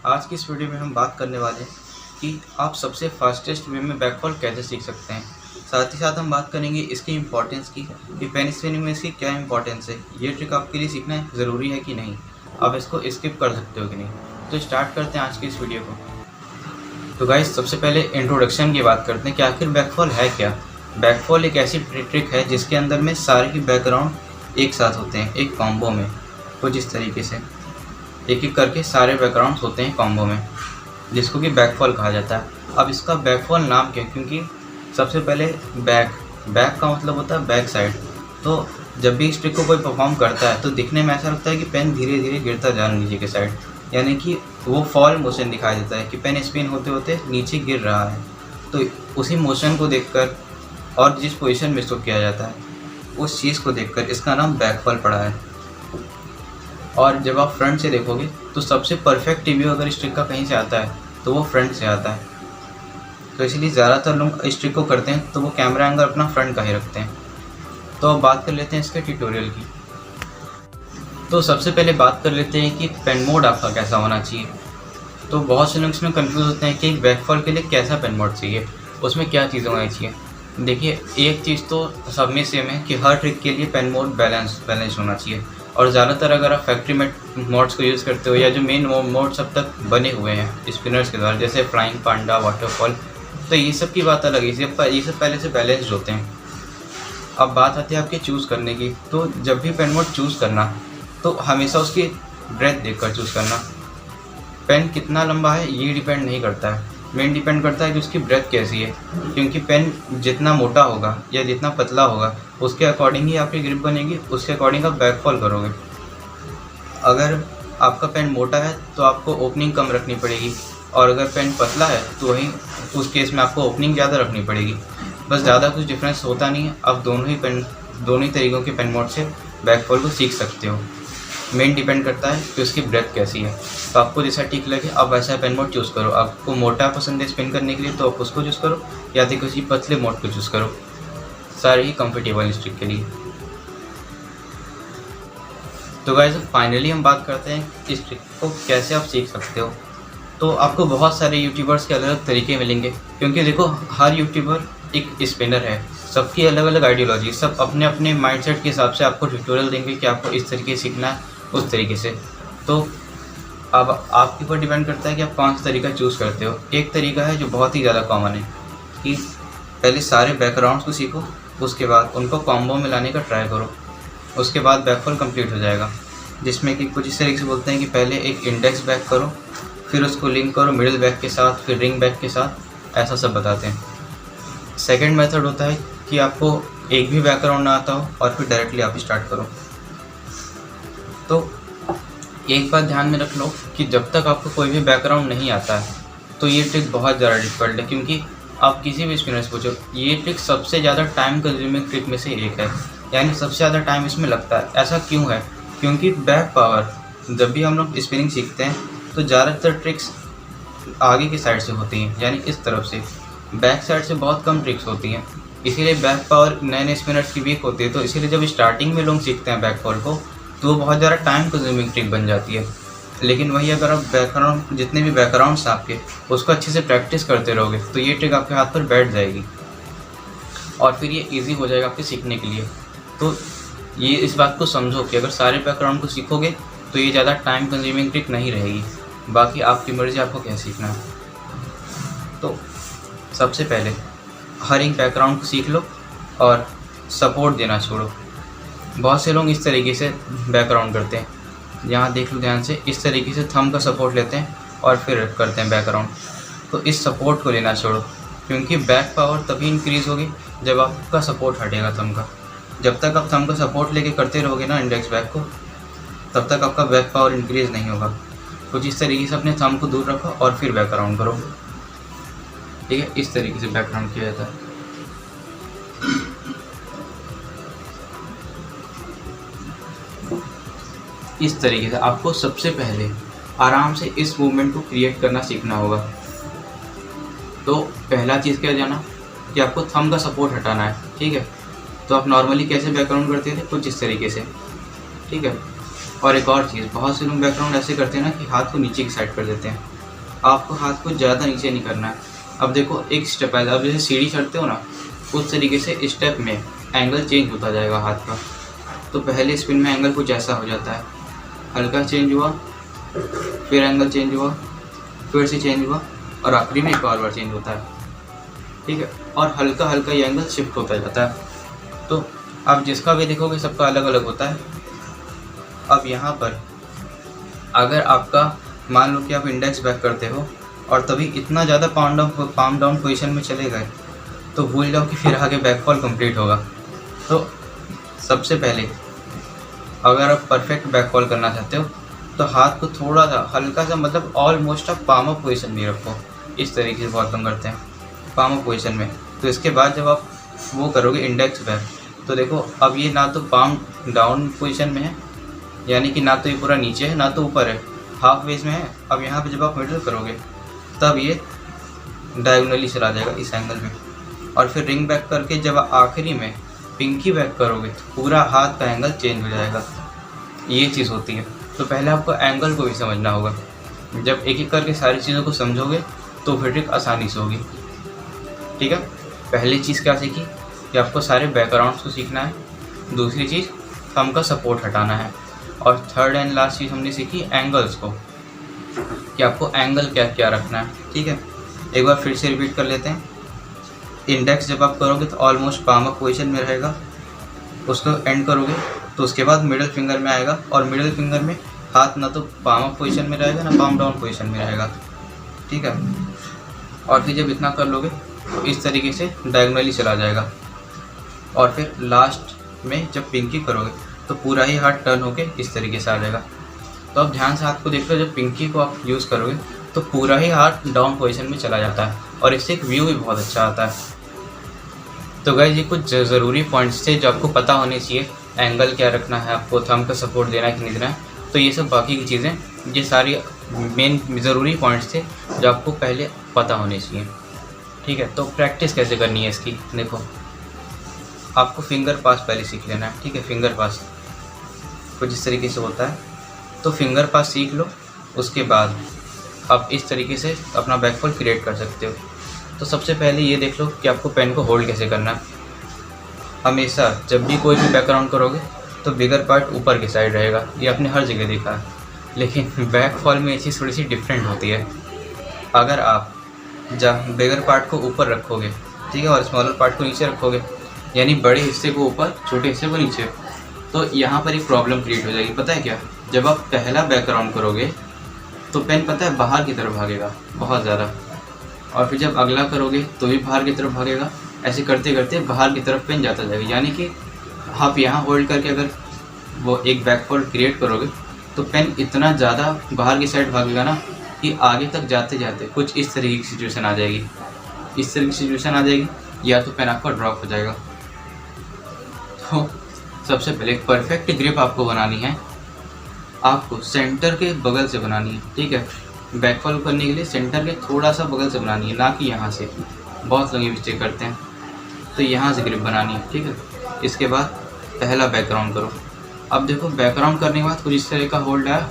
आज की इस वीडियो में हम बात करने वाले हैं कि आप सबसे फास्टेस्ट वे में बैकफॉल कैसे सीख सकते हैं। साथ ही साथ हम बात करेंगे इसकी इम्पोर्टेंस की कि पेन स्पिनिंग में इसकी क्या इम्पोर्टेंस है, ये ट्रिक आपके लिए सीखना ज़रूरी है कि नहीं, आप इसको स्किप कर सकते हो कि नहीं। तो स्टार्ट करते हैं आज की इस वीडियो को। तो गाइस, सबसे पहले इंट्रोडक्शन की बात करते हैं कि आखिर बैकफॉल है क्या। बैकफॉल एक ऐसी ट्रिक है जिसके अंदर में सारे के बैकग्राउंड एक साथ होते हैं एक कॉम्बो में। कुछ इस तरीके से एक एक करके सारे बैकग्राउंड्स होते हैं कॉम्बो में, जिसको कि बैकफॉल कहा जाता है। अब इसका बैकफॉल नाम क्यों? क्योंकि सबसे पहले बैक का मतलब होता है बैक साइड। तो जब भी इस ट्रिक को कोई परफॉर्म करता है तो दिखने में ऐसा लगता है कि पेन धीरे धीरे गिरता जा रहा है नीचे के साइड, यानी कि वो फॉल मोशन दिखाई देता है कि पेन स्पिन होते होते नीचे गिर रहा है। तो उसी मोशन को देखकर और जिस पोजीशन में इसको किया जाता है उस चीज़ को देखकर इसका नाम बैकफॉल पड़ा है। और जब आप फ्रंट से देखोगे तो सबसे परफेक्ट रिव्यू अगर इस ट्रिक का कहीं से आता है तो वो फ्रंट से आता है। तो इसलिए ज़्यादातर लोग इस ट्रिक को करते हैं तो वो कैमरा एंगल अपना फ्रंट का ही रखते हैं। तो अब बात कर लेते हैं इसके ट्यूटोरियल की। तो सबसे पहले बात कर लेते हैं कि पेन मोड आपका कैसा होना चाहिए। तो बहुत से लोग इसमें कंफ्यूज होते हैं कि एक बैकफॉल के लिए कैसा पेन मोड चाहिए, उसमें क्या चीज़ें होनी चाहिए। देखिए, एक चीज़ तो सब में सेम है कि हर ट्रिक के लिए पेन मोड बैलेंस होना चाहिए। और ज़्यादातर अगर आप फैक्ट्री मोड्स को यूज़ करते हो या जो मेन मोड्स अब तक बने हुए हैं स्पिनर्स के द्वारा, जैसे फ्लाइंग पांडा, वाटरफॉल, तो ये सब की बात अलग है, ये सब पहले से बैलेंस्ड होते हैं। अब बात आती है आपके चूज़ करने की। तो जब भी पेन मोड चूज़ करना तो हमेशा उसकी ब्रेथ देखकर चूज़ करना। पेन कितना लंबा है ये डिपेंड नहीं करता है, मेन डिपेंड करता है कि उसकी ब्रेथ कैसी है। क्योंकि पेन जितना मोटा होगा या जितना पतला होगा उसके अकॉर्डिंग ही आपकी ग्रिप बनेगी, उसके अकॉर्डिंग आप बैकफॉल करोगे। अगर आपका पेन मोटा है तो आपको ओपनिंग कम रखनी पड़ेगी, और अगर पेन पतला है तो वहीं उस केस में आपको ओपनिंग ज़्यादा रखनी पड़ेगी। बस ज़्यादा कुछ डिफरेंस होता नहीं है। आप दोनों ही तरीक़ों के पेन मोड से बैकफॉल को सीख सकते हो। मेन डिपेंड करता है कि उसकी ब्रेथ कैसी है। तो आपको जैसा ठीक लगे आप वैसा पेन मोड चूज़ करो। आपको मोटा पसंद है स्पिन करने के लिए तो आप उसको चूज़ करो, या तो किसी पतले मोड को चूज़ करो। सारे ही कंफर्टेबल इस ट्रिक के लिए। तो गाइस, फाइनली हम बात करते हैं इस ट्रिक को कैसे आप सीख सकते हो। तो आपको बहुत सारे यूट्यूबर्स के अलग अलग तरीके मिलेंगे, क्योंकि देखो हर यूट्यूबर एक स्पिनर है, सबकी अलग अलग आइडियोलॉजी, सब अपने अपने माइंडसेट के हिसाब से आपको ट्यूटोरियल देंगे कि आपको इस तरीके से सीखना है, उस तरीके से। तो अब आपके ऊपर डिपेंड करता है कि आप कौन सा तरीका चूज़ करते हो। एक तरीका है जो बहुत ही ज़्यादा कॉमन है कि पहले सारे बैकग्राउंड्स को सीखो, उसके बाद उनको कॉम्बो में लाने का ट्राई करो, उसके बाद बैकफॉल कंप्लीट हो जाएगा। जिसमें कि कुछ इस तरीके से बोलते हैं कि पहले एक इंडेक्स बैक करो, फिर उसको लिंक करो मिडिल बैक के साथ, फिर रिंग बैक के साथ, ऐसा सब बताते हैं। सेकेंड मेथड होता है कि आपको एक भी बैकग्राउंड ना आता हो और फिर डायरेक्टली आप स्टार्ट करो। तो एक बात ध्यान में रख लो कि जब तक आपको कोई भी बैकग्राउंड नहीं आता है तो ये ट्रिक बहुत ज़्यादा डिफिकल्ट है। क्योंकि आप किसी भी स्पिनर से पूछो, ये ट्रिक सबसे ज़्यादा टाइम कंज्यूमिंग ट्रिक में से एक है, यानी सबसे ज़्यादा टाइम इसमें लगता है। ऐसा क्यों है? क्योंकि बैक पावर, जब भी हम लोग स्पिनिंग सीखते हैं तो ज़्यादातर ट्रिक्स आगे की साइड से होती हैं, यानी इस तरफ से। बैक साइड से बहुत कम ट्रिक्स होती हैं, इसीलिए बैक पावर नए नए स्पिनर्स की वीक होती है। तो इसीलिए जब स्टार्टिंग में लोग सीखते हैं बैकफॉल को तो वो बहुत ज़्यादा टाइम कंज्यूमिंग ट्रिक बन जाती है। लेकिन वही अगर आप जितने भी बैकग्राउंड्स आपके उसको अच्छे से प्रैक्टिस करते रहोगे तो ये ट्रिक आपके हाथ पर बैठ जाएगी और फिर ये ईजी हो जाएगा आपके सीखने के लिए। तो ये इस बात को समझो कि अगर सारे बैकग्राउंड को सीखोगे तो ये ज़्यादा टाइम कंज्यूमिंग ट्रिक नहीं रहेगी। बाकी आपकी मर्ज़ी, आपको क्या सीखना है। तो सबसे पहले हर एक बैकग्राउंड को सीख लो और सपोर्ट देना छोड़ो। बहुत से लोग इस तरीके से बैकग्राउंड करते हैं, यहाँ देख लो ध्यान से, इस तरीके से थंब का सपोर्ट लेते हैं और फिर करते हैं बैकग्राउंड। तो इस सपोर्ट को लेना छोड़ो, क्योंकि बैक पावर तभी इंक्रीज़ होगी जब आपका सपोर्ट हटेगा थंब का। जब तक आप थंब का सपोर्ट लेके करते रहोगे ना इंडेक्स बैक को, तब तक आपका बैक पावर इंक्रीज़ नहीं होगा। कुछ इस तरीके से अपने थंब को दूर रखो और फिर बैकग्राउंड करो। ठीक है, इस तरीके से बैकग्राउंड किया जाता है। इस तरीके से आपको सबसे पहले आराम से इस मूवमेंट को क्रिएट करना सीखना होगा। तो पहला चीज़ क्या जाना कि आपको थंब का सपोर्ट हटाना है। ठीक है, तो आप नॉर्मली कैसे बैकग्राउंड करते थे, कुछ इस तरीके से। ठीक है, और एक और चीज़, बहुत से लोग बैकग्राउंड ऐसे करते हैं ना कि हाथ को नीचे की साइड कर देते हैं, आपको हाथ को ज़्यादा नीचे नहीं करना है। अब देखो एक स्टेप है, अब जैसे सीढ़ी चढ़ते हो ना, उस तरीके से स्टेप में एंगल चेंज होता जाएगा हाथ का। तो पहले स्पिन में एंगल कुछ ऐसा हो जाता है, हल्का चेंज हुआ, फिर एंगल चेंज हुआ, फिर से चेंज हुआ, और आखिरी में एक और बार चेंज होता है, ठीक है। और हल्का हल्का ये एंगल शिफ्ट होता जाता है। तो आप जिसका भी देखोगे सबका अलग अलग होता है। अब यहाँ पर अगर आपका मान लो कि आप इंडेक्स बैक करते हो और तभी इतना ज़्यादा पाम डाउन पोजीशन में चले गए, तो भूल जाओ कि फिर आगे बैकफॉल कंप्लीट होगा। तो सबसे पहले अगर आप परफेक्ट बैकफॉल करना चाहते हो तो हाथ को थोड़ा सा हल्का सा, मतलब ऑलमोस्ट आप पाम अप पोजीशन में रखो। इस तरीके से बहुत कम करते हैं, पाम अप पोजीशन में। तो इसके बाद जब आप वो करोगे इंडेक्स बैक, तो देखो अब ये ना तो पाम डाउन पोजीशन में है, यानी कि ना तो ये पूरा नीचे है ना तो ऊपर है, हाफ वेज में है। अब यहाँ पे जब आप मिडल करोगे तब ये डायगोनली चला जाएगा इस एंगल में। और फिर रिंग बैक करके जब आखिरी में पिंकी बैक करोगे तो पूरा हाथ का एंगल चेंज हो जाएगा। ये चीज़ होती है। तो पहले आपको एंगल को भी समझना होगा। जब एक एक करके सारी चीज़ों को समझोगे तो फिर ट्रिक आसानी से होगी, ठीक है। पहली चीज़ क्या सीखी कि आपको सारे बैकग्राउंड्स को सीखना है। दूसरी चीज़ थंब का सपोर्ट हटाना है। और थर्ड एंड लास्ट चीज़ हमने सीखी एंगल्स को, कि आपको एंगल क्या क्या रखना है, ठीक है। एक बार फिर से रिपीट कर लेते हैं। इंडेक्स जब आप करोगे तो ऑलमोस्ट पाम अप पोजीशन में रहेगा, उसको एंड करोगे तो उसके बाद मिडिल फिंगर में आएगा, और मिडिल फिंगर में हाथ ना तो पाम अप पोजीशन में रहेगा ना पाम डाउन पोजीशन में रहेगा, ठीक है। और फिर जब इतना कर लोगे तो इस तरीके से डायगोनली चला जाएगा। और फिर लास्ट में जब पिंकी करोगे तो पूरा ही हाथ टर्न होके इस तरीके से आ जाएगा। तो अब ध्यान से हाथ को देख लो, जब पिंकी को आप यूज़ करोगे तो पूरा ही हाथ डाउन पोजीशन में चला जाता है, और इससे एक व्यू भी बहुत अच्छा आता है। तो गाइस ये कुछ ज़रूरी पॉइंट्स थे जो आपको पता होने चाहिए। एंगल क्या रखना है, आपको थंब का सपोर्ट देना है कि नहीं देना है। तो ये सब बाकी की चीज़ें, ये सारी मेन ज़रूरी पॉइंट्स थे जो आपको पहले पता होने चाहिए, ठीक है। तो प्रैक्टिस कैसे करनी है इसकी, देखो आपको फिंगर पास पहले सीख लेना है, ठीक है। फिंगर पास कुछ इस तरीके से होता है, तो फिंगर पास सीख लो। उसके बाद आप इस तरीके से अपना बैकफॉल क्रिएट कर सकते हो। तो सबसे पहले ये देख लो कि आपको पेन को होल्ड कैसे करना है। हमेशा जब भी कोई भी बैकग्राउंड करोगे तो बिगर पार्ट ऊपर की साइड रहेगा, ये आपने हर जगह देखा है। लेकिन बैकफॉल में ये चीज़ थोड़ी सी डिफरेंट होती है। अगर आप जब बिगर पार्ट को ऊपर रखोगे, ठीक है, और स्मॉलर पार्ट को नीचे रखोगे, यानी बड़े हिस्से को ऊपर छोटे हिस्से को नीचे, तो यहाँ पर एक प्रॉब्लम क्रिएट हो जाएगी। पता है क्या, जब आप पहला बैकग्राउंड करोगे तो पेन पता है बाहर की तरफ भागेगा बहुत ज़्यादा, और फिर जब अगला करोगे तो भी बाहर की तरफ भागेगा। ऐसे करते करते बाहर की तरफ पेन जाता जाएगा। यानी कि आप यहाँ होल्ड करके अगर वो एक बैकफॉल क्रिएट करोगे तो पेन इतना ज़्यादा बाहर की साइड भागेगा ना कि आगे तक जाते जाते कुछ इस तरीके की सिचुएशन आ जाएगी। इस तरह की सिचुएशन आ जाएगी, या तो पेन आपका ड्रॉप हो जाएगा। तो सबसे पहले एक परफेक्ट ग्रिप आपको बनानी है, आपको सेंटर के बगल से बनानी है, ठीक है। बैकफॉल करने के लिए सेंटर के थोड़ा सा बगल से बनानी है, ना कि यहाँ से। बहुत लोग ये मिस्टेक करते हैं। तो यहाँ से ग्रिप बनानी है, ठीक है। इसके बाद पहला बैकग्राउंड करो। अब देखो बैकग्राउंड करने के बाद कुछ इस तरह का होल्ड आया,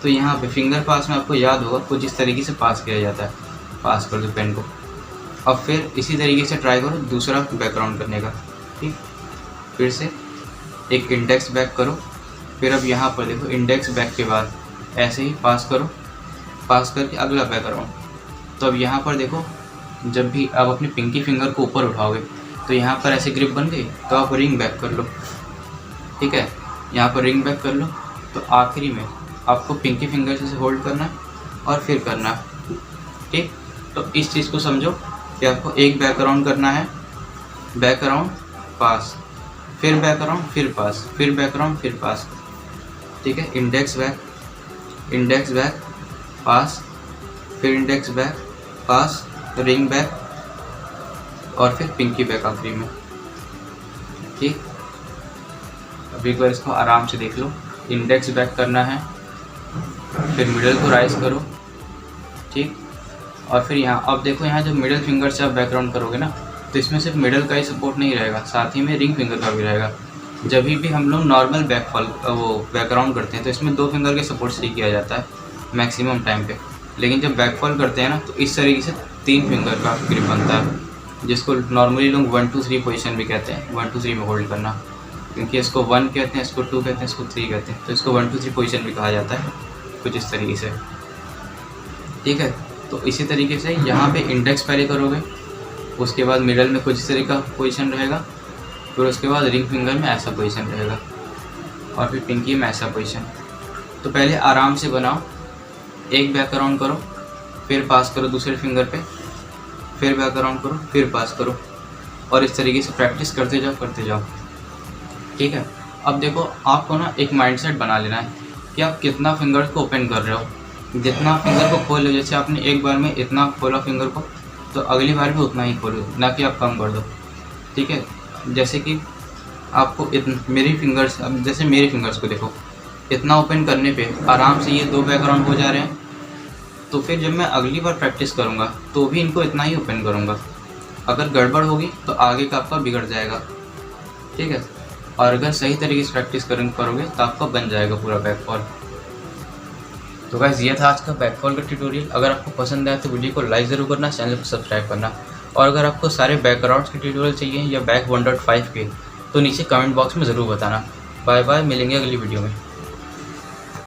तो यहाँ पे फिंगर पास में आपको याद होगा कुछ इस तरीके से पास किया जाता है। पास कर दो पेन को। अब फिर इसी तरीके से ट्राई करो दूसरा बैकग्राउंड करने का, ठीक। फिर से एक इंडेक्स बैक करो। फिर अब यहाँ पर देखो इंडेक्स बैक के बाद ऐसे ही पास करो, पास करके अगला बैकग्राउंड। तो अब यहाँ पर देखो, जब भी आप अपनी पिंकी फिंगर को ऊपर उठाओगे तो यहाँ पर ऐसे ग्रिप बन गई, तो आप रिंग बैक कर लो, ठीक है। यहाँ पर रिंग बैक कर लो, तो आखिरी में आपको पिंकी फिंगर से होल्ड करना और फिर करना, ठीक। तो इस चीज़ को समझो कि आपको एक बैकग्राउंड करना है, बैकग्राउंड पास, फिर बैकग्राउंड फिर पास, फिर बैकग्राउंड फिर पास, ठीक है। इंडेक्स बैक पास, फिर इंडेक्स बैक पास, रिंग बैक और फिर पिंकी बैक आखिरी में, ठीक। अब एक बार इसको आराम से देख लो। इंडेक्स बैक करना है, फिर मिडल को राइज करो, ठीक। और फिर यहाँ अब देखो, यहाँ जो मिडल फिंगर से आप बैकग्राउंड करोगे ना, तो इसमें सिर्फ मिडल का ही सपोर्ट नहीं रहेगा, साथ ही में रिंग फिंगर का भी रहेगा। जब भी हम लोग नॉर्मल बैकग्राउंड करते हैं तो इसमें 2 फिंगर के सपोर्ट से ही किया जाता है मैक्सिमम टाइम पे। लेकिन जब बैकफॉल करते हैं ना तो इस तरीके से 3 फिंगर का ग्रिप बनता है, जिसको नॉर्मली लोग 1 2 3 पोजीशन भी कहते हैं। 1 2 3 में होल्ड करना, क्योंकि इसको 1 कहते हैं, इसको 2 कहते हैं, इसको 3 कहते हैं, तो इसको 1 2 3 पोजीशन भी कहा जाता है, कुछ इस तरीके से। ठीक है, तो इसी तरीके से यहाँ पे इंडेक्स पहले करोगे, उसके बाद मिडल में कुछ इस तरह का पोजीशन रहेगा, फिर उसके बाद रिंग फिंगर में ऐसा पोजीशन रहेगा, और फिर पिंकी में ऐसा पोजीशन। तो पहले आराम से बनाओ, एक बैक अराउंड करो, फिर पास करो दूसरे फिंगर पे, फिर बैक अराउंड करो, फिर पास करो, और इस तरीके से प्रैक्टिस करते जाओ। ठीक है, अब देखो आपको ना एक माइंडसेट बना लेना है कि आप कितना फिंगर को ओपन कर रहे हो। जितना फिंगर को खोल लो, जैसे आपने एक बार में इतना खोला फिंगर को, तो अगली बार भी उतना ही खोलो, ना कि आप कम कर दो। ठीक है, जैसे कि आपको मेरी फिंगर्स को देखो, इतना ओपन करने पे आराम से ये 2 बैकग्राउंड हो जा रहे हैं। तो फिर जब मैं अगली बार प्रैक्टिस करूँगा तो भी इनको इतना ही ओपन करूँगा। अगर गड़बड़ होगी तो आगे का आपका बिगड़ जाएगा। ठीक है, और अगर सही तरीके से प्रैक्टिस करोगे तो आपका बन जाएगा पूरा बैकफॉल। तो गाइस ये था आज का बैकफॉल का ट्यूटोरियल। अगर आपको पसंद आया तो वीडियो को लाइक ज़रूर करना, चैनल को सब्सक्राइब करना, और अगर आपको सारे बैकग्राउंड्स के ट्यूटोरियल चाहिए या बैक 1.5 के, तो नीचे कमेंट बॉक्स में ज़रूर बताना। बाय बाय, मिलेंगे अगली वीडियो में।